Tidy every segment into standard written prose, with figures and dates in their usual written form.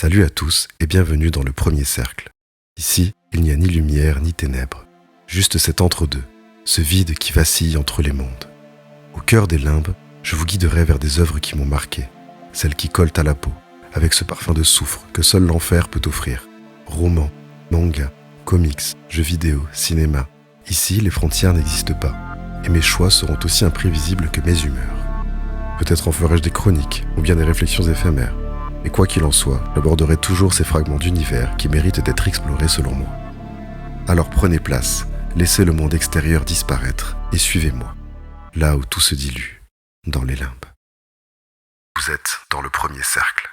Salut à tous et bienvenue dans le premier cercle. Ici, il n'y a ni lumière ni ténèbres, juste cet entre-deux, ce vide qui vacille entre les mondes. Au cœur des limbes, je vous guiderai vers des œuvres qui m'ont marqué, celles qui collent à la peau, avec ce parfum de soufre que seul l'enfer peut offrir. Romans, mangas, comics, jeux vidéo, cinéma. Ici, les frontières n'existent pas, et mes choix seront aussi imprévisibles que mes humeurs. Peut-être en ferai-je des chroniques, ou bien des réflexions éphémères. Et quoi qu'il en soit, j'aborderai toujours ces fragments d'univers qui méritent d'être explorés selon moi. Alors prenez place, laissez le monde extérieur disparaître et suivez-moi, là où tout se dilue, dans les limbes. Vous êtes dans le premier cercle.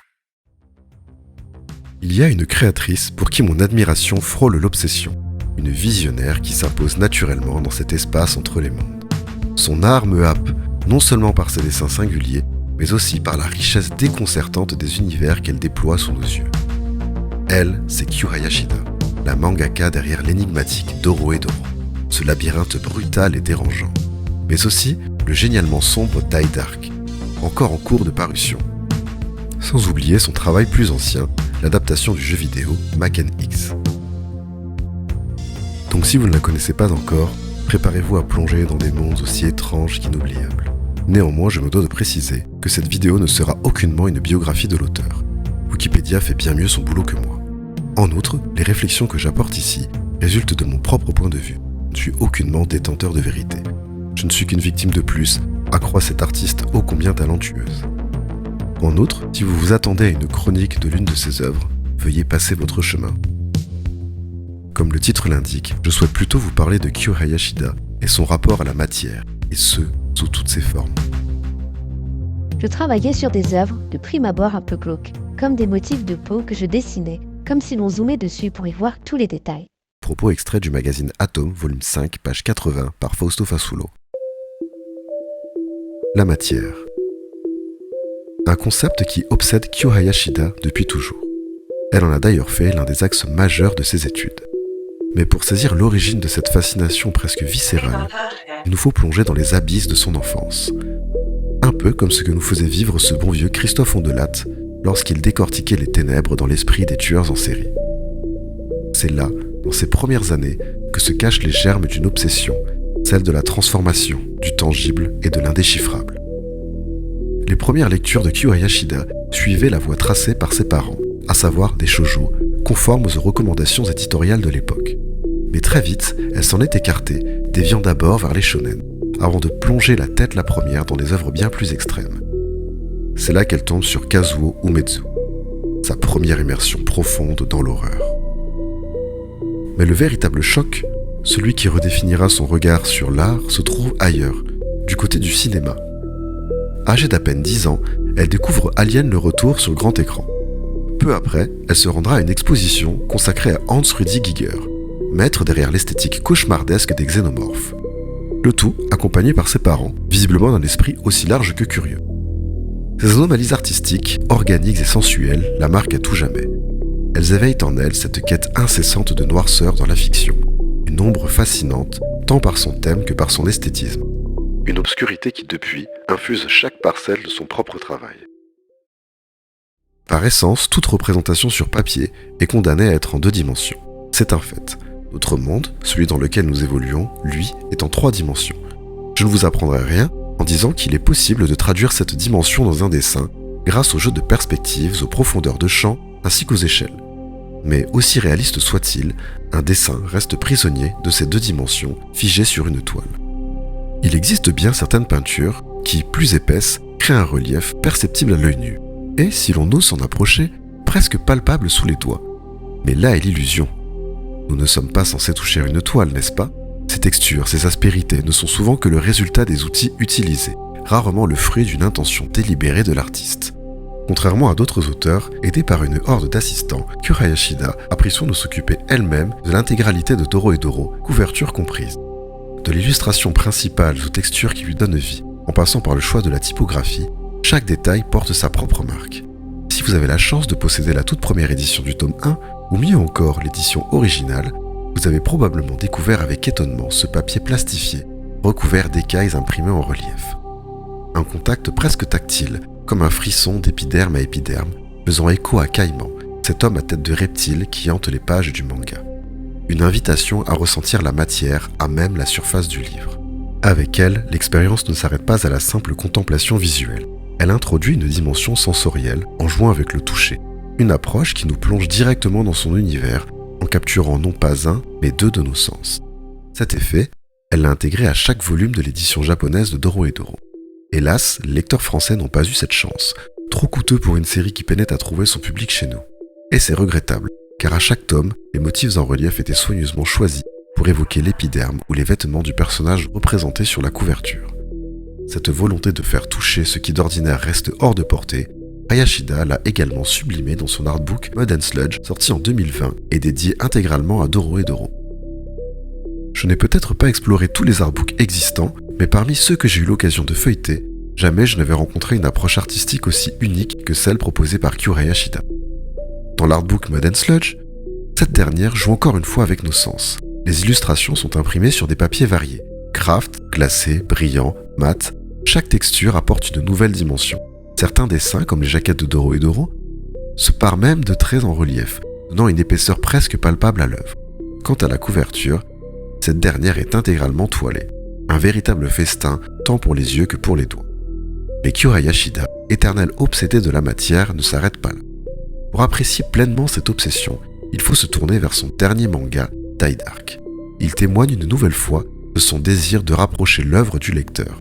Il y a une créatrice pour qui mon admiration frôle l'obsession, une visionnaire qui s'impose naturellement dans cet espace entre les mondes. Son art me happe, non seulement par ses dessins singuliers, mais aussi par la richesse déconcertante des univers qu'elle déploie sous nos yeux. Elle, c'est Kyu Hayashida, la mangaka derrière l'énigmatique Dorohedoro, ce labyrinthe brutal et dérangeant, mais aussi le génialement sombre Dai Dark, encore en cours de parution. Sans oublier son travail plus ancien, l'adaptation du jeu vidéo Maken X. Donc si vous ne la connaissez pas encore, préparez-vous à plonger dans des mondes aussi étranges qu'inoubliables. Néanmoins, je me dois de préciser que cette vidéo ne sera aucunement une biographie de l'auteur. Wikipédia fait bien mieux son boulot que moi. En outre, les réflexions que j'apporte ici résultent de mon propre point de vue. Je ne suis aucunement détenteur de vérité. Je ne suis qu'une victime de plus, à croire cette artiste ô combien talentueuse. En outre, si vous vous attendez à une chronique de l'une de ses œuvres, veuillez passer votre chemin. Comme le titre l'indique, je souhaite plutôt vous parler de Kyu Hayashida et son rapport à la matière, et ce, sous toutes ses formes. Je travaillais sur des œuvres de prime abord un peu glauques, comme des motifs de peau que je dessinais, comme si l'on zoomait dessus pour y voir tous les détails. Propos extraits du magazine Atom, volume 5, page 80, par Fausto Fasullo. La matière. Un concept qui obsède Kyu Hayashida depuis toujours. Elle en a d'ailleurs fait l'un des axes majeurs de ses études. Mais pour saisir l'origine de cette fascination presque viscérale, il nous faut plonger dans les abysses de son enfance. Un peu comme ce que nous faisait vivre ce bon vieux Christophe Ondelat lorsqu'il décortiquait les ténèbres dans l'esprit des tueurs en série. C'est là, dans ses premières années, que se cachent les germes d'une obsession, celle de la transformation, du tangible et de l'indéchiffrable. Les premières lectures de Kyu Hayashida suivaient la voie tracée par ses parents, à savoir des shoujo, conformes aux recommandations éditoriales de l'époque. Mais très vite, elle s'en est écartée, déviant d'abord vers les shonen, avant de plonger la tête la première dans des œuvres bien plus extrêmes. C'est là qu'elle tombe sur Kazuo Umezu, sa première immersion profonde dans l'horreur. Mais le véritable choc, celui qui redéfinira son regard sur l'art, se trouve ailleurs, du côté du cinéma. Âgée d'à peine 10 ans, elle découvre Alien le retour sur le grand écran. Peu après, elle se rendra à une exposition consacrée à Hans Rudi Giger, maître derrière l'esthétique cauchemardesque des xénomorphes. Le tout accompagné par ses parents, visiblement d'un esprit aussi large que curieux. Ces anomalies artistiques, organiques et sensuelles la marquent à tout jamais. Elles éveillent en elle cette quête incessante de noirceur dans la fiction, une ombre fascinante, tant par son thème que par son esthétisme. Une obscurité qui, depuis, infuse chaque parcelle de son propre travail. Par essence, toute représentation sur papier est condamnée à être en 2 dimensions. C'est un fait. Notre monde, celui dans lequel nous évoluons, lui, est en 3 dimensions. Je ne vous apprendrai rien en disant qu'il est possible de traduire cette dimension dans un dessin grâce au jeu de perspectives, aux profondeurs de champ ainsi qu'aux échelles. Mais aussi réaliste soit-il, un dessin reste prisonnier de ces 2 dimensions figées sur une toile. Il existe bien certaines peintures qui, plus épaisses, créent un relief perceptible à l'œil nu. Et, si l'on ose s'en approcher, presque palpable sous les doigts. Mais là est l'illusion. Nous ne sommes pas censés toucher une toile, n'est-ce pas? Ces textures, ces aspérités ne sont souvent que le résultat des outils utilisés, rarement le fruit d'une intention délibérée de l'artiste. Contrairement à d'autres auteurs, aidée par une horde d'assistants, Kyu Hayashida a pris soin de s'occuper elle-même de l'intégralité de Dorohedoro, couverture comprise. De l'illustration principale aux textures qui lui donnent vie, en passant par le choix de la typographie, chaque détail porte sa propre marque. Si vous avez la chance de posséder la toute première édition du tome 1, ou mieux encore l'édition originale, vous avez probablement découvert avec étonnement ce papier plastifié, recouvert d'écailles imprimées en relief. Un contact presque tactile, comme un frisson d'épiderme à épiderme, faisant écho à Caïman, cet homme à tête de reptile qui hante les pages du manga. Une invitation à ressentir la matière à même la surface du livre. Avec elle, l'expérience ne s'arrête pas à la simple contemplation visuelle. Elle introduit une dimension sensorielle en jouant avec le toucher. Une approche qui nous plonge directement dans son univers en capturant non pas un, mais deux de nos sens. Cet effet, elle l'a intégré à chaque volume de l'édition japonaise de Dorohedoro. Hélas, les lecteurs français n'ont pas eu cette chance, trop coûteux pour une série qui peinait à trouver son public chez nous. Et c'est regrettable, car à chaque tome, les motifs en relief étaient soigneusement choisis pour évoquer l'épiderme ou les vêtements du personnage représenté sur la couverture. Cette volonté de faire toucher ce qui d'ordinaire reste hors de portée, Hayashida l'a également sublimé dans son artbook Mud and Sludge, sorti en 2020 et dédié intégralement à Dorohedoro. Je n'ai peut-être pas exploré tous les artbooks existants, mais parmi ceux que j'ai eu l'occasion de feuilleter, jamais je n'avais rencontré une approche artistique aussi unique que celle proposée par Kyo Hayashida. Dans l'artbook Mud and Sludge, cette dernière joue encore une fois avec nos sens. Les illustrations sont imprimées sur des papiers variés, craft, glacé, brillant, mat. Chaque texture apporte une nouvelle dimension. Certains dessins, comme les jaquettes de Dorohedoro, se parent même de traits en relief, donnant une épaisseur presque palpable à l'œuvre. Quant à la couverture, cette dernière est intégralement toilée. Un véritable festin, tant pour les yeux que pour les doigts. Mais Kyo Hayashida, éternel obsédé de la matière, ne s'arrête pas là. Pour apprécier pleinement cette obsession, il faut se tourner vers son dernier manga, Die Dark. Il témoigne une nouvelle fois de son désir de rapprocher l'œuvre du lecteur.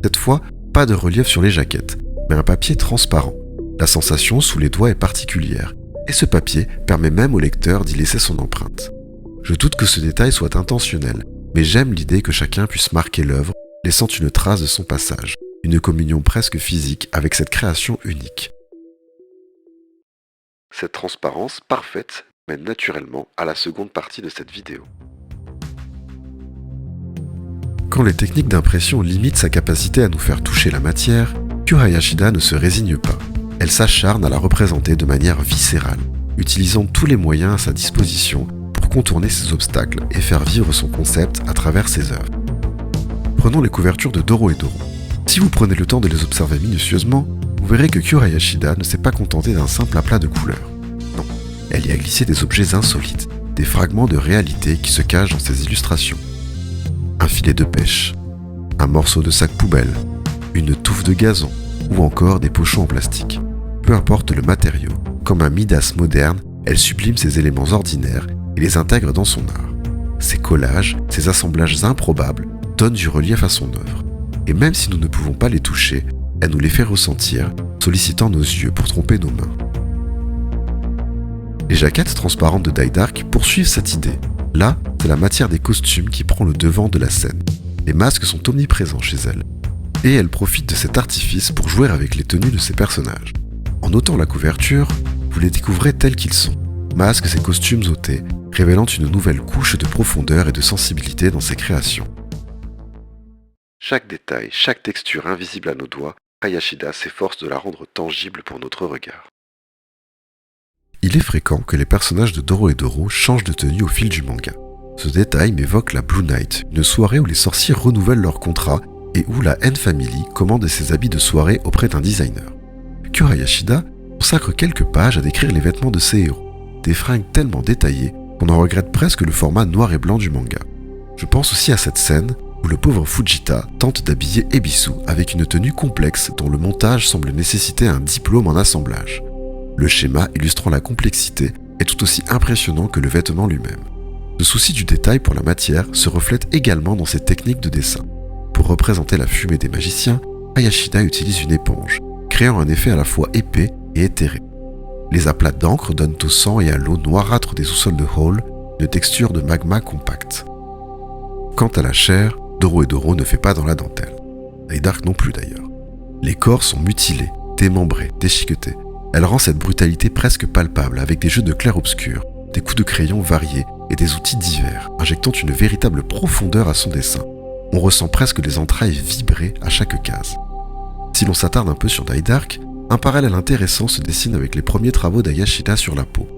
Cette fois, pas de relief sur les jaquettes, mais un papier transparent. La sensation sous les doigts est particulière, et ce papier permet même au lecteur d'y laisser son empreinte. Je doute que ce détail soit intentionnel, mais j'aime l'idée que chacun puisse marquer l'œuvre, laissant une trace de son passage, une communion presque physique avec cette création unique. Cette transparence parfaite mène naturellement à la seconde partie de cette vidéo. Quand les techniques d'impression limitent sa capacité à nous faire toucher la matière, Kyo Hayashida ne se résigne pas. Elle s'acharne à la représenter de manière viscérale, utilisant tous les moyens à sa disposition pour contourner ces obstacles et faire vivre son concept à travers ses œuvres. Prenons les couvertures de Dorohedoro. Si vous prenez le temps de les observer minutieusement, vous verrez que Kyo Hayashida ne s'est pas contentée d'un simple aplat de couleurs. Non, elle y a glissé des objets insolites, des fragments de réalité qui se cachent dans ses illustrations. Un filet de pêche, un morceau de sac poubelle, une touffe de gazon ou encore des pochons en plastique. Peu importe le matériau, comme un Midas moderne, elle sublime ces éléments ordinaires et les intègre dans son art. Ces collages, ces assemblages improbables donnent du relief à son œuvre. Et même si nous ne pouvons pas les toucher, elle nous les fait ressentir, sollicitant nos yeux pour tromper nos mains. Les jaquettes transparentes de Die Dark poursuivent cette idée. Là, c'est la matière des costumes qui prend le devant de la scène. Les masques sont omniprésents chez elle. Et elle profite de cet artifice pour jouer avec les tenues de ses personnages. En ôtant la couverture, vous les découvrez tels qu'ils sont. Masques et costumes ôtés, révélant une nouvelle couche de profondeur et de sensibilité dans ses créations. Chaque détail, chaque texture invisible à nos doigts, Hayashida s'efforce de la rendre tangible pour notre regard. Il est fréquent que les personnages de Dorohedoro changent de tenue au fil du manga. Ce détail m'évoque la Blue Night, une soirée où les sorciers renouvellent leur contrat et où la N-Family commande ses habits de soirée auprès d'un designer. Kyo Hayashida consacre quelques pages à décrire les vêtements de ses héros, des fringues tellement détaillées qu'on en regrette presque le format noir et blanc du manga. Je pense aussi à cette scène où le pauvre Fujita tente d'habiller Ebisu avec une tenue complexe dont le montage semble nécessiter un diplôme en assemblage. Le schéma illustrant la complexité est tout aussi impressionnant que le vêtement lui-même. Le souci du détail pour la matière se reflète également dans ses techniques de dessin. Pour représenter la fumée des magiciens, Hayashida utilise une éponge, créant un effet à la fois épais et éthéré. Les aplats d'encre donnent au sang et à l'eau noirâtre des sous-sols de Hall une texture de magma compacte. Quant à la chair, Dorohedoro ne fait pas dans la dentelle. Die Dark non plus d'ailleurs. Les corps sont mutilés, démembrés, déchiquetés. Elle rend cette brutalité presque palpable avec des jeux de clair-obscur, des coups de crayon variés et des outils divers, injectant une véritable profondeur à son dessin. On ressent presque les entrailles vibrer à chaque case. Si l'on s'attarde un peu sur Die Dark, un parallèle intéressant se dessine avec les premiers travaux d'Hayashida sur la peau.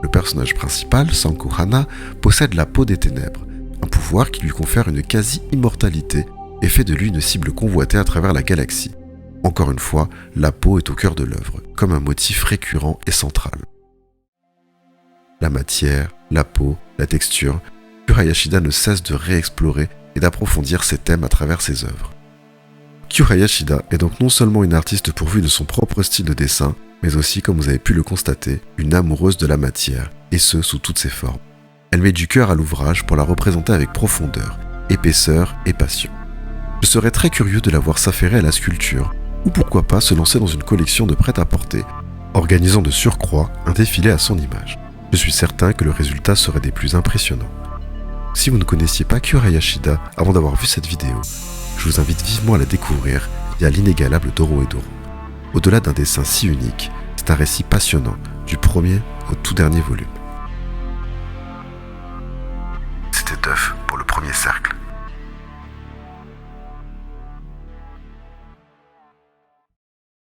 Le personnage principal, Sanko Hana, possède la peau des ténèbres, un pouvoir qui lui confère une quasi-immortalité et fait de lui une cible convoitée à travers la galaxie. Encore une fois, la peau est au cœur de l'œuvre, comme un motif récurrent et central. la matière, la peau, la texture, Kyu Hayashida ne cesse de réexplorer et d'approfondir ces thèmes à travers ses œuvres. Kyu Hayashida est donc non seulement une artiste pourvue de son propre style de dessin, mais aussi, comme vous avez pu le constater, une amoureuse de la matière, et ce, sous toutes ses formes. Elle met du cœur à l'ouvrage pour la représenter avec profondeur, épaisseur et passion. Je serais très curieux de la voir s'affairer à la sculpture, ou pourquoi pas se lancer dans une collection de prêt-à-porter, organisant de surcroît un défilé à son image. Je suis certain que le résultat serait des plus impressionnants. Si vous ne connaissiez pas Kyu Hayashida avant d'avoir vu cette vidéo, je vous invite vivement à la découvrir via l'inégalable Dorohedoro. Au-delà d'un dessin si unique, c'est un récit passionnant, du premier au tout dernier volume.